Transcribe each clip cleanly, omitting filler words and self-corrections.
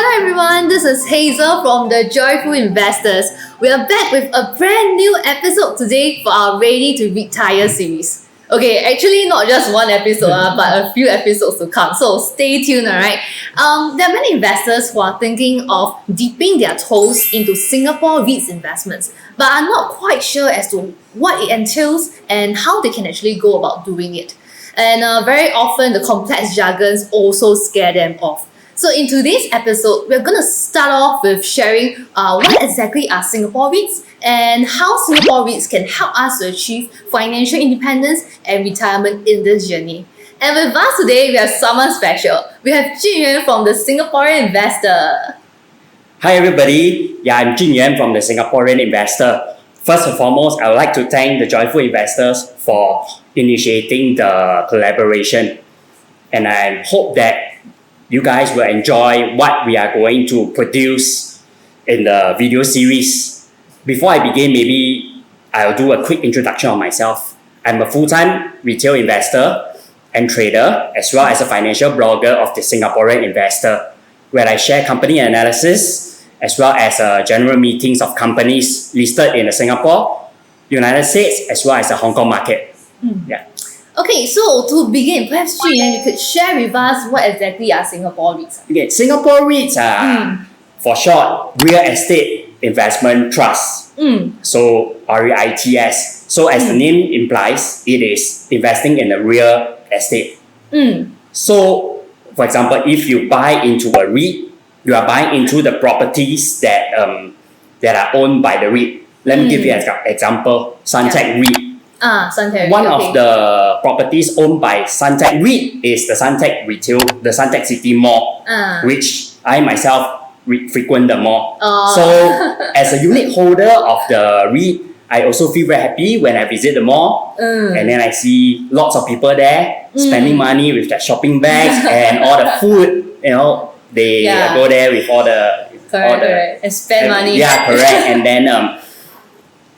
Hello everyone, this is Hazel from the Joyful Investors. We are back with a brand new episode today for our Ready to Retire series. Okay, actually not just one episode, but a few episodes to come. So stay tuned, alright? There are many investors who are thinking of dipping their toes into Singapore REITs investments, but are not quite sure as to what it entails and how they can actually go about doing it. And very often the complex jargons also scare them off. So in today's episode, we're going to start off with sharing what exactly are Singapore REITs and how Singapore REITs can help us to achieve financial independence and retirement in this journey. And with us today, we have someone special. We have Jun Yuan from the Singaporean Investor. Hi everybody, I'm Jun Yuan from the Singaporean Investor. First and foremost, I would like to thank the Joyful Investors for initiating the collaboration. And I hope that you guys will enjoy what we are going to produce in the video series. Before I begin, maybe I'll do a quick introduction of myself. I'm a full-time retail investor and trader, as well as a financial blogger of the Singaporean Investor, where I share company analysis, as well as general meetings of companies listed in the Singapore, United States, as well as the Hong Kong market. Yeah. Okay, so to begin, perhaps Jun Yuan, you could share with us what exactly are Singapore REITs? Okay, Singapore REITs are, for short, Real Estate Investment Trust. So REITs. So as the name implies, it is investing in the real estate. So, for example, if you buy into a REIT, you are buying into the properties that are owned by the REIT. Let me give you an example. Suntec REIT. Suntec. One of the properties owned by Suntec REIT is the Suntec Retail, the Suntec City Mall, which I myself frequent the mall. So as a unit holder of the REIT, I also feel very happy when I visit the mall, and then I see lots of people there spending money with their shopping bags and all the food. You know, they go there with all the Correct. And spend money. Yeah, correct. And then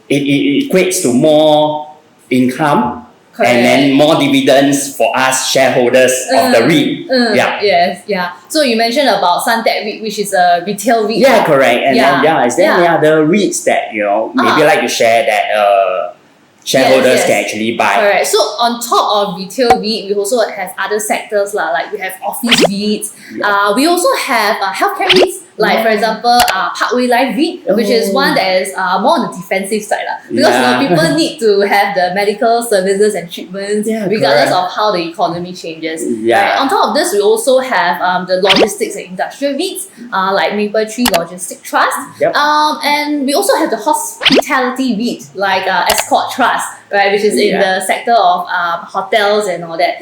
it equates to more income. Correct. And then more dividends for us shareholders of the REIT. Yes. So you mentioned about Suntec REIT, which is a retail REIT. Yeah, correct. And then is there any other REITs that maybe like to share that shareholders can actually buy? Correct. So on top of retail REIT, we also have other sectors like we have office REITs. We also have healthcare REITs. Like for example, Parkway Life REIT, which is one that is more on the defensive side. Because people need to have the medical services and treatments regardless of how the economy changes. Right? On top of this, we also have the logistics and industrial REITs, like Mapletree Logistic Trust. And we also have the hospitality REIT, like Escort Trust, right, which is in the sector of hotels and all that.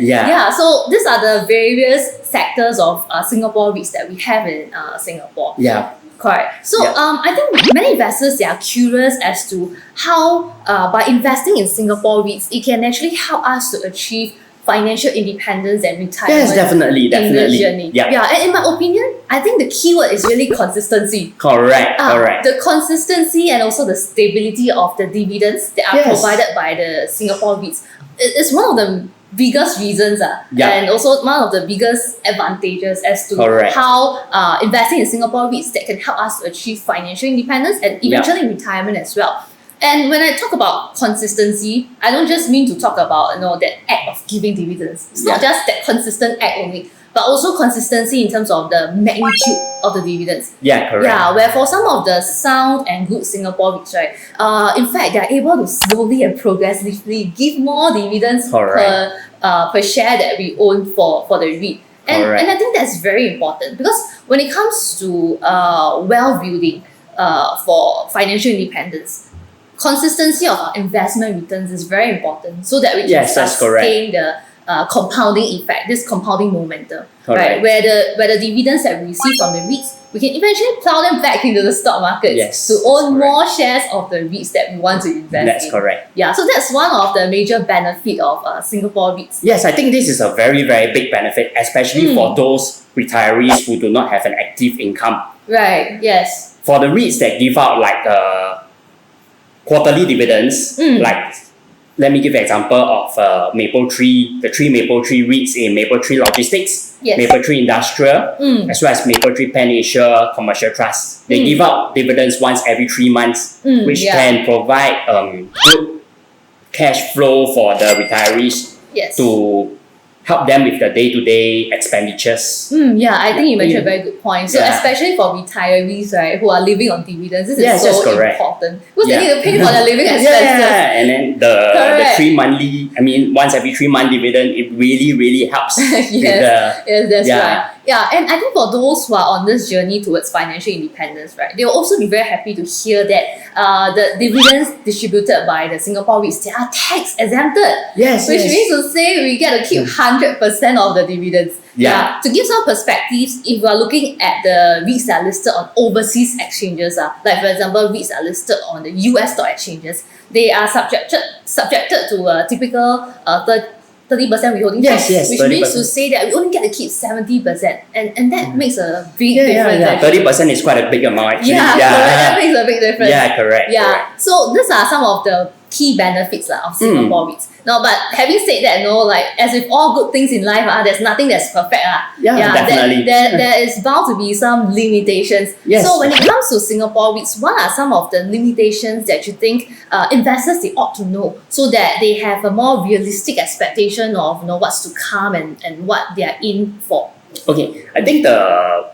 So these are the various sectors of Singapore REITs that we have in Singapore. Correct. So I think many investors, they are curious as to how by investing in Singapore REITs, it can actually help us to achieve financial independence and retirement. Yes, definitely. In the journey. And in my opinion, I think the key word is really consistency. Correct. The consistency and also the stability of the dividends that are provided by the Singapore REITs is one of the biggest reasons and also one of the biggest advantages as to how investing in Singapore REITs that can help us to achieve financial independence and eventually retirement as well. And when I talk about consistency, I don't just mean to talk about that act of giving dividends. It's not just that consistent act only, but also consistency in terms of the magnitude of the dividends. Where for some of the sound and good Singapore REITs, right, in fact, they are able to slowly and progressively give more dividends per share that we own for the REIT. And I think that's very important because when it comes to wealth building for financial independence, consistency of our investment returns is very important so that we can sustain the compounding effect, this compounding momentum, right? Where the dividends that we receive from the REITs, we can eventually plow them back into the stock markets to own more shares of the REITs that we want to invest in. That's correct. So that's one of the major benefit of Singapore REITs. Yes, I think this is a very, very big benefit, especially for those retirees who do not have an active income. Right, yes. For the REITs that give out like quarterly dividends, like let me give an example of Mapletree, the three Mapletree REITs in Mapletree Logistics, Yes. Mapletree Industrial, as well as Mapletree Pan Asia Commercial Trust. They give out dividends once every 3 months, which can provide good cash flow for the retirees Yes. to help them with the day-to-day expenditures. Yeah, I think you mentioned a very good point. So especially for retirees, right, who are living on dividends, this is so important because they need to pay for their living expenses. And then the 3 monthly, once every 3 month dividend, it really helps. Yes, that's right. Yeah, and I think for those who are on this journey towards financial independence, right, they will also be very happy to hear that the dividends distributed by the Singapore REITs, they are tax exempted. Which means to say we get to keep 100% of the dividends. To give some perspectives, if we are looking at the REITs that are listed on overseas exchanges, like for example, REITs are listed on the US stock exchanges, they are subjected to a typical 30% withholding tax, which 30%. Means to say that we only get to keep 70%, and that makes a big difference. 30% is quite a big amount actually. That makes a big difference. Correct. So these are some of the key benefits of Singapore REITs. Now, but having said that, as with all good things in life, there's nothing that's perfect. Definitely. There is bound to be some limitations. So when it comes to Singapore REITs, what are some of the limitations that you think investors they ought to know so that they have a more realistic expectation of what's to come and what they are in for? Okay, I think the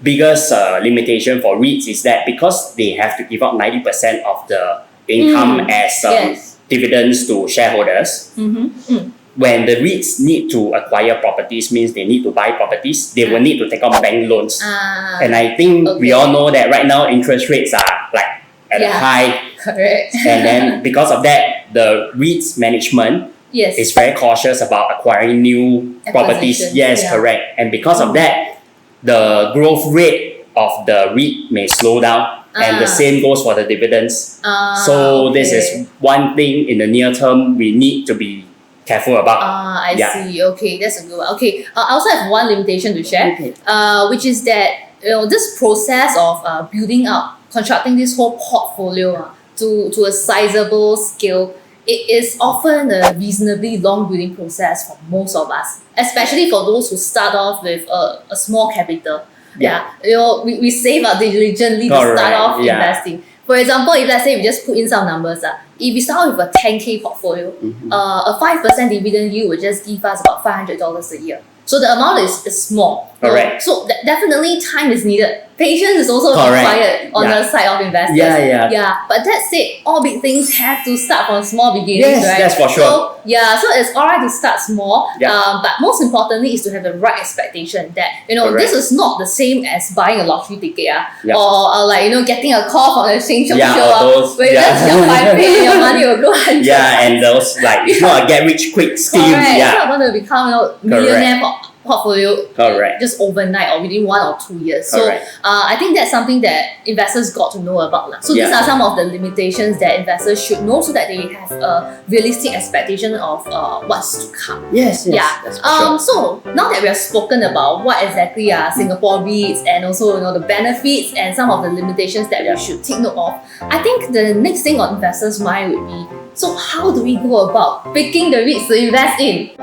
biggest limitation for REITs is that because they have to give out 90% of the income as dividends to shareholders. When the REITs need to acquire properties, means they need to buy properties, they will need to take out bank loans. And I think we all know that right now interest rates are like at a high. Correct. And then because of that, the REITs management is very cautious about acquiring new properties. Correct. And because of that, the growth rate of the REIT may slow down. And the same goes for the dividends. So this is one thing in the near term we need to be careful about. I see. Okay, that's a good one. Okay, I also have one limitation to share, which is that this process of building up, constructing this whole portfolio to a sizable scale, it is often a reasonably long building process for most of us, especially for those who start off with a small capital. We save up diligently to start off investing. For example, if let's say we just put in some numbers, if we start with a 10K portfolio, a 5% dividend yield will just give us about $500 a year. So the amount is small. Correct. So definitely time is needed. Patience is also required on the side of investors. But that said, all big things have to start from small beginnings, right? That's for sure. So it's alright to start small. But most importantly is to have the right expectation that this is not the same as buying a lottery ticket, or like getting a call from the exchange show where you just get 5K and your money will go 100. And those like it's not a get rich quick scheme. It's not going to become millionaire portfolio just overnight or within 1 or 2 years. So I think that's something that investors got to know about. So these are some of the limitations that investors should know so that they have a realistic expectation of what's to come. That's for sure. So now that we have spoken about what exactly are Singapore REITs and also the benefits and some of the limitations that we should take note of, I think the next thing on investors' mind would be, so how do we go about picking the REITs to invest in?